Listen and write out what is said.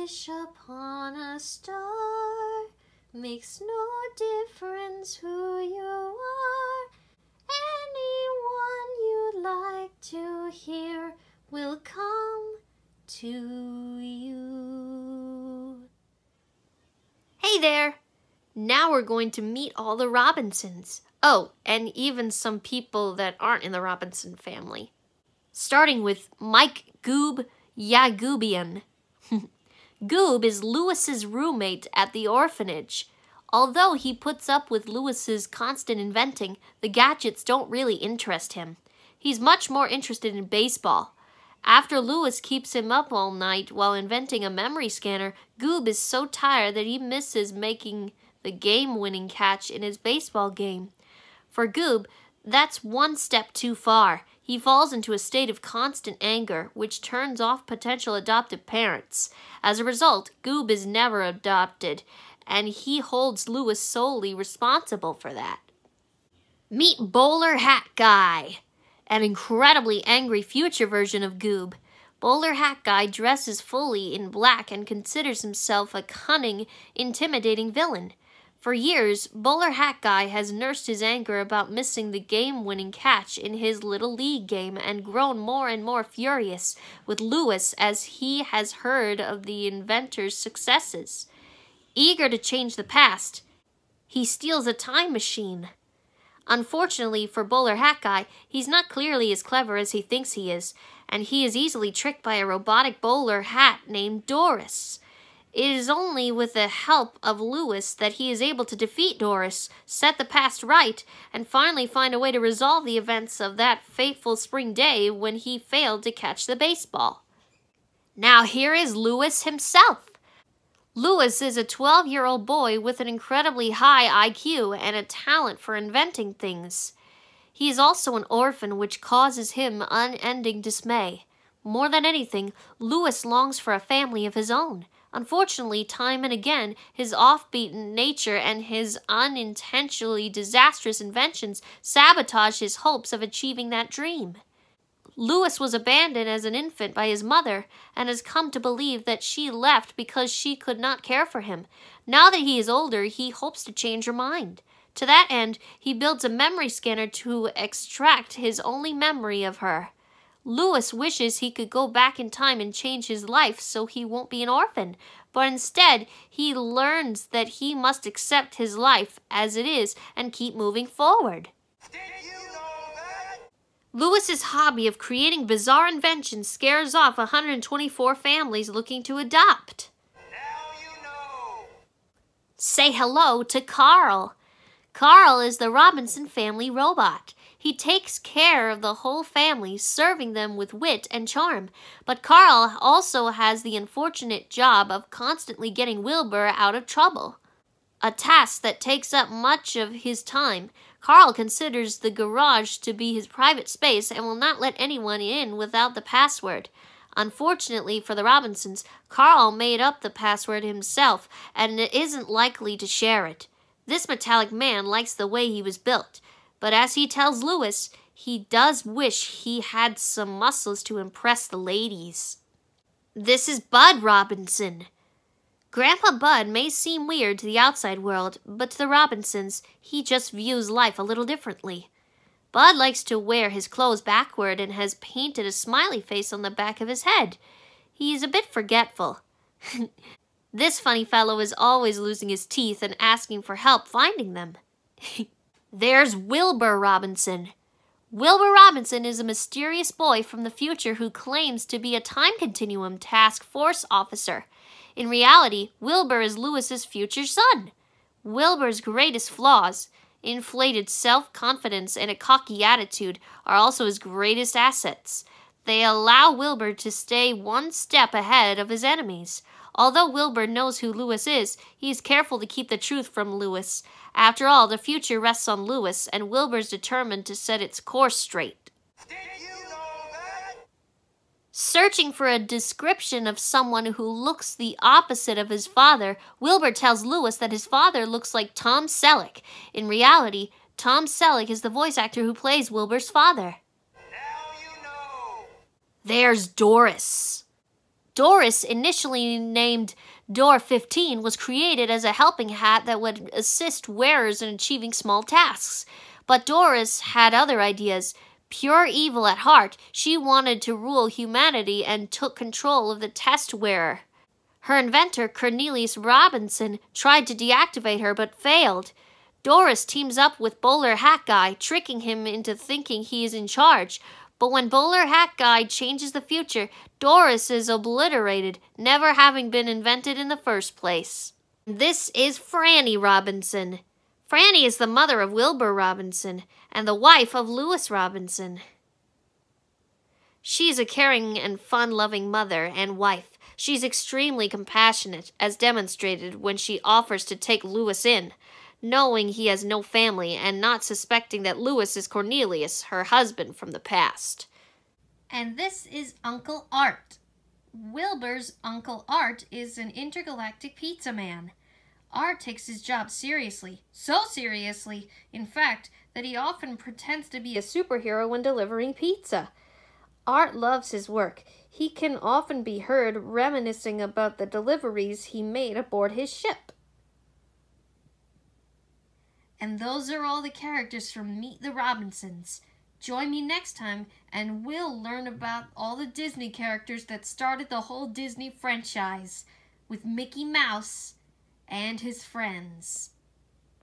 wish upon a star. Makes no difference who you are. Anyone you'd like to hear will come to you. Hey there! Now we're going to meet all the Robinsons. Oh, and even some people that aren't in the Robinson family. Starting with Mike Goob Yagoobian. Goob is Lewis's roommate at the orphanage. Although he puts up with Lewis's constant inventing, the gadgets don't really interest him. He's much more interested in baseball. After Lewis keeps him up all night while inventing a memory scanner, Goob is so tired that he misses making the game-winning catch in his baseball game. For Goob, that's one step too far. He falls into a state of constant anger, which turns off potential adoptive parents. As a result, Goob is never adopted, and he holds Lewis solely responsible for that. Meet Bowler Hat Guy, an incredibly angry future version of Goob. Bowler Hat Guy dresses fully in black and considers himself a cunning, intimidating villain. For years, Bowler Hat Guy has nursed his anger about missing the game-winning catch in his Little League game and grown more and more furious with Lewis as he has heard of the inventor's successes. Eager to change the past, he steals a time machine. Unfortunately for Bowler Hat Guy, he's not clearly as clever as he thinks he is, and he is easily tricked by a robotic bowler hat named Doris. It is only with the help of Lewis that he is able to defeat Doris, set the past right, and finally find a way to resolve the events of that fateful spring day when he failed to catch the baseball. Now here is Lewis himself. Lewis is a 12-year-old boy with an incredibly high IQ and a talent for inventing things. He is also an orphan, which causes him unending dismay. More than anything, Lewis longs for a family of his own. Unfortunately, time and again, his off-beaten nature and his unintentionally disastrous inventions sabotage his hopes of achieving that dream. Lewis was abandoned as an infant by his mother and has come to believe that she left because she could not care for him. Now that he is older, he hopes to change her mind. To that end, he builds a memory scanner to extract his only memory of her. Lewis wishes he could go back in time and change his life so he won't be an orphan, but instead he learns that he must accept his life as it is and keep moving forward. Did you know that? Lewis's hobby of creating bizarre inventions scares off 124 families looking to adopt. Now you know. Say hello to Carl. Carl is the Robinson family robot. He takes care of the whole family, serving them with wit and charm. But Carl also has the unfortunate job of constantly getting Wilbur out of trouble, a task that takes up much of his time. Carl considers the garage to be his private space and will not let anyone in without the password. Unfortunately for the Robinsons, Carl made up the password himself and isn't likely to share it. This metallic man likes the way he was built. But as he tells Lewis, he does wish he had some muscles to impress the ladies. This is Bud Robinson. Grandpa Bud may seem weird to the outside world, but to the Robinsons, he just views life a little differently. Bud likes to wear his clothes backward and has painted a smiley face on the back of his head. He's a bit forgetful. This funny fellow is always losing his teeth and asking for help finding them. There's Wilbur Robinson. Wilbur Robinson is a mysterious boy from the future who claims to be a time continuum task force officer. In reality, Wilbur is Lewis's future son. Wilbur's greatest flaws, inflated self-confidence and a cocky attitude, are also his greatest assets. They allow Wilbur to stay one step ahead of his enemies. Although Wilbur knows who Lewis is, he is careful to keep the truth from Lewis. After all, the future rests on Lewis, and Wilbur's determined to set its course straight. Did you know that? Searching for a description of someone who looks the opposite of his father, Wilbur tells Lewis that his father looks like Tom Selleck. In reality, Tom Selleck is the voice actor who plays Wilbur's father. Now you know. There's Doris. Doris, initially named Door 15, was created as a helping hat that would assist wearers in achieving small tasks. But Doris had other ideas. Pure evil at heart, she wanted to rule humanity and took control of the test wearer. Her inventor, Cornelius Robinson, tried to deactivate her but failed. Doris teams up with Bowler Hat Guy, tricking him into thinking he is in charge. But when Bowler Hat Guy changes the future, Doris is obliterated, never having been invented in the first place. This is Franny Robinson. Franny is the mother of Wilbur Robinson and the wife of Louis Robinson. She's a caring and fun-loving mother and wife. She's extremely compassionate, as demonstrated when she offers to take Louis in, knowing he has no family and not suspecting that Louis is Cornelius, her husband from the past. And this is Uncle Art. Wilbur's Uncle Art is an intergalactic pizza man. Art takes his job seriously, so seriously, in fact, that he often pretends to be a superhero when delivering pizza. Art loves his work. He can often be heard reminiscing about the deliveries he made aboard his ship. And those are all the characters from Meet the Robinsons. Join me next time and we'll learn about all the Disney characters that started the whole Disney franchise with Mickey Mouse and his friends.